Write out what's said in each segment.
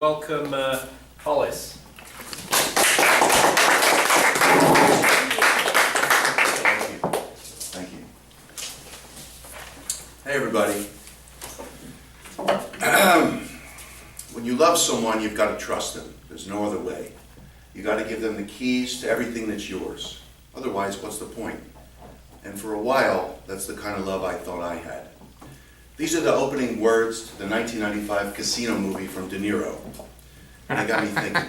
Welcome, Hollis. Thank you. Hey, everybody. When you love someone, you've got to trust them. There's no other way. You got to give them the keys to everything that's yours. Otherwise, what's the point? And for a while, that's the kind of love I thought I had. These are the opening words to the 1995 Casino movie from De Niro. And it got me thinking.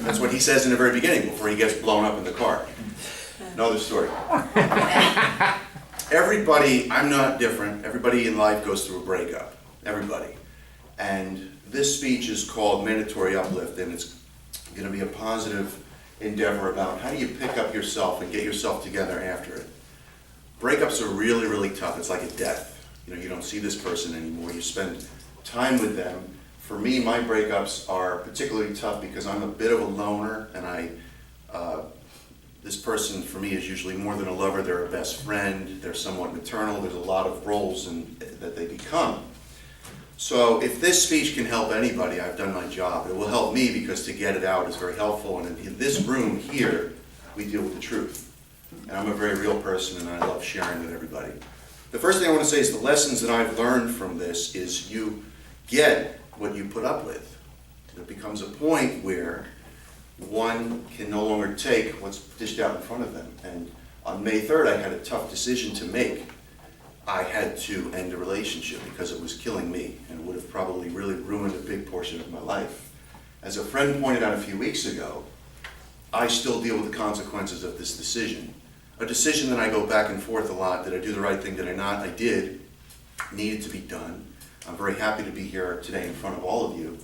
That's what he says in the very beginning before he gets blown up in the car. Another story. Everybody, I'm not different, everybody in life goes through a breakup. Everybody. And this speech is called Mandatory Uplift, and it's going to be a positive endeavor about how do you pick up yourself and get yourself together after it. Breakups are really, really tough. It's like a death. You know, you don't see this person anymore. You spend time with them. For me, my breakups are particularly tough because I'm a bit of a loner, and this person for me is usually more than a lover. They're a best friend. They're somewhat maternal. There's a lot of roles that they become. So if this speech can help anybody, I've done my job. It will help me because to get it out is very helpful. And in this room here, we deal with the truth. And I'm a very real person, and I love sharing with everybody. The first thing I want to say is the lessons that I've learned from this is you get what you put up with. There becomes a point where one can no longer take what's dished out in front of them. And on May 3rd, I had a tough decision to make. I had to end a relationship because it was killing me and would have probably really ruined a big portion of my life. As a friend pointed out a few weeks ago, I still deal with the consequences of this decision. A decision that I go back and forth a lot. Did I do the right thing? Did I not? I did. Needed to be done. I'm very happy to be here today in front of all of you.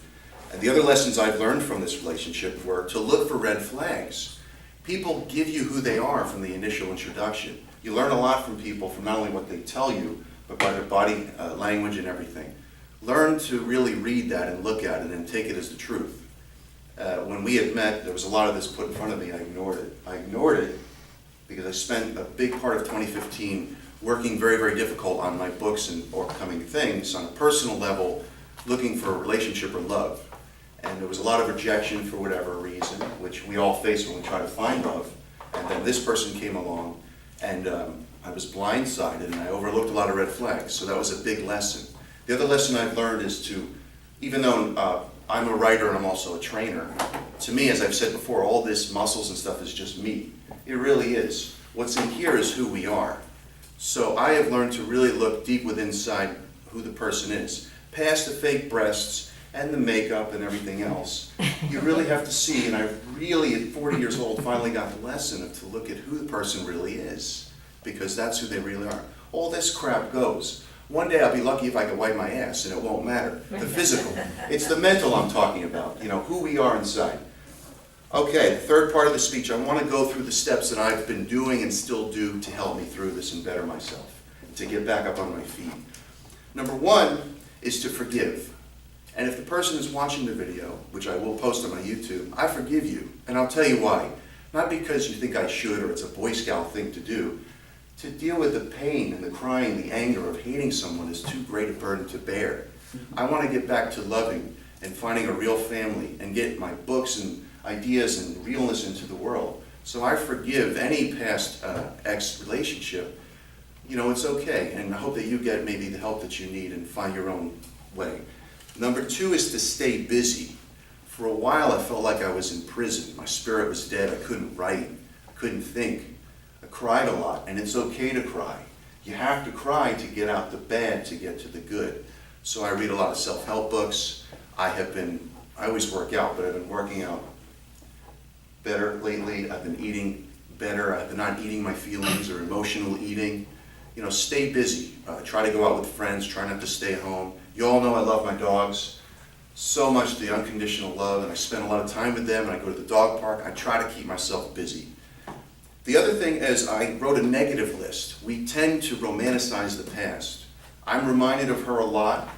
And the other lessons I've learned from this relationship were to look for red flags. People give you who they are from the initial introduction. You learn a lot from people from not only what they tell you, but by their body language and everything. Learn to really read that and look at it and take it as the truth. When we had met, there was a lot of this put in front of me. I ignored it. I ignored it because I spent a big part of 2015 working very, very difficult on my books and upcoming things on a personal level, looking for a relationship or love. And there was a lot of rejection for whatever reason, which we all face when we try to find love. And then this person came along, and I was blindsided, and I overlooked a lot of red flags. So that was a big lesson. The other lesson I've learned is to, even though I'm a writer and I'm also a trainer, to me, as I've said before, all this muscles and stuff is just meat. It really is. What's in here is who we are. So I have learned to really look deep within inside who the person is. Past the fake breasts and the makeup and everything else, you really have to see, and I really, at 40 years old, finally got the lesson of to look at who the person really is, because that's who they really are. All this crap goes. One day I'll be lucky if I can wipe my ass, and it won't matter. The physical. It's the mental I'm talking about, you know, who we are inside. Okay, the third part of the speech, I want to go through the steps that I've been doing and still do to help me through this and better myself, to get back up on my feet. Number one is to forgive. And if the person is watching the video, which I will post on my YouTube, I forgive you. And I'll tell you why. Not because you think I should or it's a Boy Scout thing to do. To deal with the pain and the crying, the anger of hating someone is too great a burden to bear. I want to get back to loving and finding a real family and get my books and ideas and realness into the world. So I forgive any past ex-relationship. You know, it's okay, and I hope that you get maybe the help that you need and find your own way. Number two is to stay busy. For a while I felt like I was in prison. My spirit was dead. I couldn't write. I couldn't think. I cried a lot, and it's okay to cry. You have to cry to get out the bad, to get to the good. So I read a lot of self-help books. I always work out, but I've been working out better lately. I've been eating better. I've been not eating my feelings or emotional eating. You know, stay busy. Try to go out with friends. Try not to stay at home. You all know I love my dogs. So much the unconditional love, and I spend a lot of time with them, and I go to the dog park. I try to keep myself busy. The other thing is I wrote a negative list. We tend to romanticize the past. I'm reminded of her a lot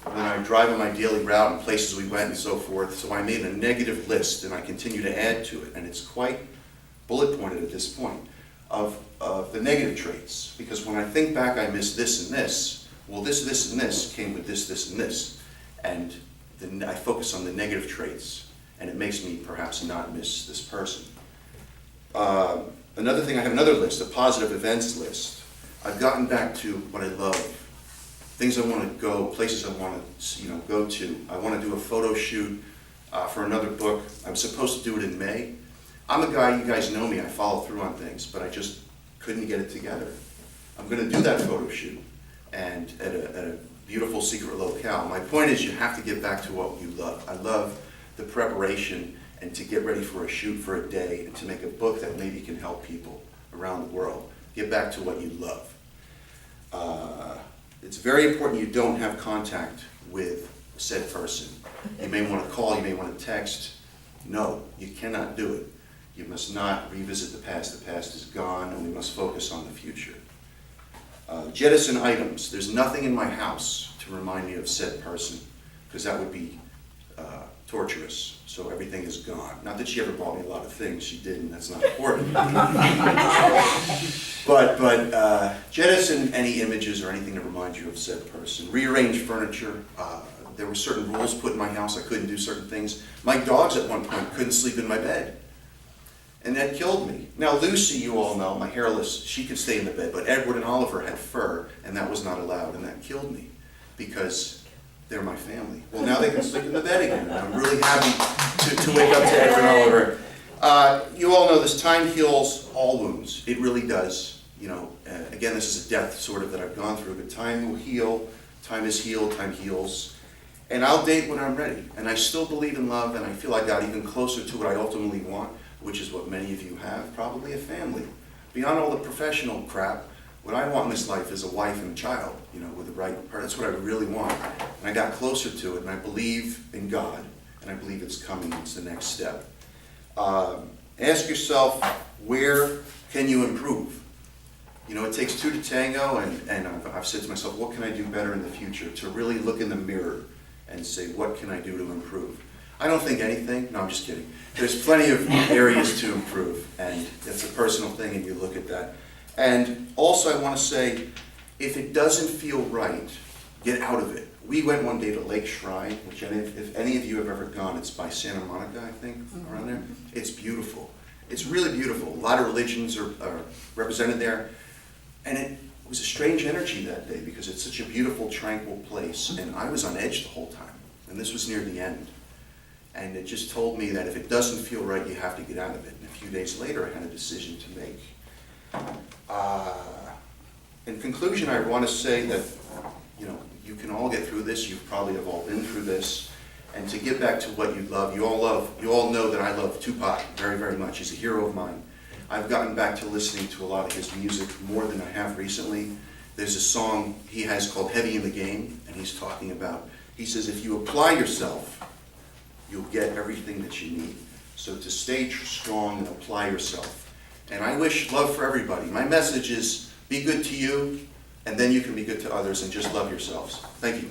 when I drive on my daily route and places we went and so forth. So I made a negative list, and I continue to add to it. And it's quite bullet pointed at this point of the negative traits. Because when I think back, I miss this and this. Well, this, and this came with this, and this. And I focus on the negative traits, and it makes me perhaps not miss this person. Another thing, I have another list, a positive events list. I've gotten back to what I love, things I want to go, places I want to go to. I want to do a photo shoot for another book. I was supposed to do it in May. I'm a guy, you guys know me, I follow through on things, but I just couldn't get it together. I'm going to do that photo shoot, and at a beautiful secret locale. My point is, you have to get back to what you love. I love the preparation and to get ready for a shoot for a day and to make a book that maybe can help people around the world. Get back to what you love. It's very important you don't have contact with said person. You may want to call, you may want to text. No, you cannot do it. You must not revisit the past. The past is gone, and we must focus on the future. Jettison items. There's nothing in my house to remind me of said person, because that would be torturous. So everything is gone. Not that she ever bought me a lot of things. She didn't. That's not important. but jettison any images or anything that reminds you of said person. Rearrange furniture. There were certain rules put in my house. I couldn't do certain things. My dogs at one point couldn't sleep in my bed. And that killed me. Now Lucy, you all know, my hairless, she could stay in the bed, but Edward and Oliver had fur, and that was not allowed, and that killed me, because they're my family. Well, now they can sleep in the bed again, and I'm really happy to wake up to Edward and Oliver. You all know this, time heals all wounds. It really does. Again, this is a death sort of that I've gone through, but time will heal, time is healed, time heals. And I'll date when I'm ready, and I still believe in love, and I feel I got even closer to what I ultimately want, which is what many of you have, probably a family. Beyond all the professional crap, what I want in this life is a wife and a child, with the right partner. That's what I really want. And I got closer to it, and I believe in God, and I believe it's coming. It's the next step. Ask yourself, where can you improve? It takes two to tango, and I've said to myself, what can I do better in the future? To really look in the mirror and say, what can I do to improve? I don't think anything. No, I'm just kidding. There's plenty of areas to improve, and it's a personal thing, and you look at that. And also I want to say, if it doesn't feel right, get out of it. We went one day to Lake Shrine, which if any of you have ever gone, it's by Santa Monica, I think, around there. It's beautiful. It's really beautiful. A lot of religions are represented there. And it was a strange energy that day, because it's such a beautiful, tranquil place. And I was on edge the whole time. And this was near the end. And it just told me that if it doesn't feel right, you have to get out of it. And a few days later, I had a decision to make. In conclusion, I want to say that, you can all get through this. You probably have all been through this. And to get back to what you love, you all know that I love Tupac very, very much. He's a hero of mine. I've gotten back to listening to a lot of his music more than I have recently. There's a song he has called Heavy in the Game, and he's talking about, he says, if you apply yourself, you'll get everything that you need. So to stay strong and apply yourself. And I wish love for everybody. My message is, be good to you, and then you can be good to others, and just love yourselves. Thank you.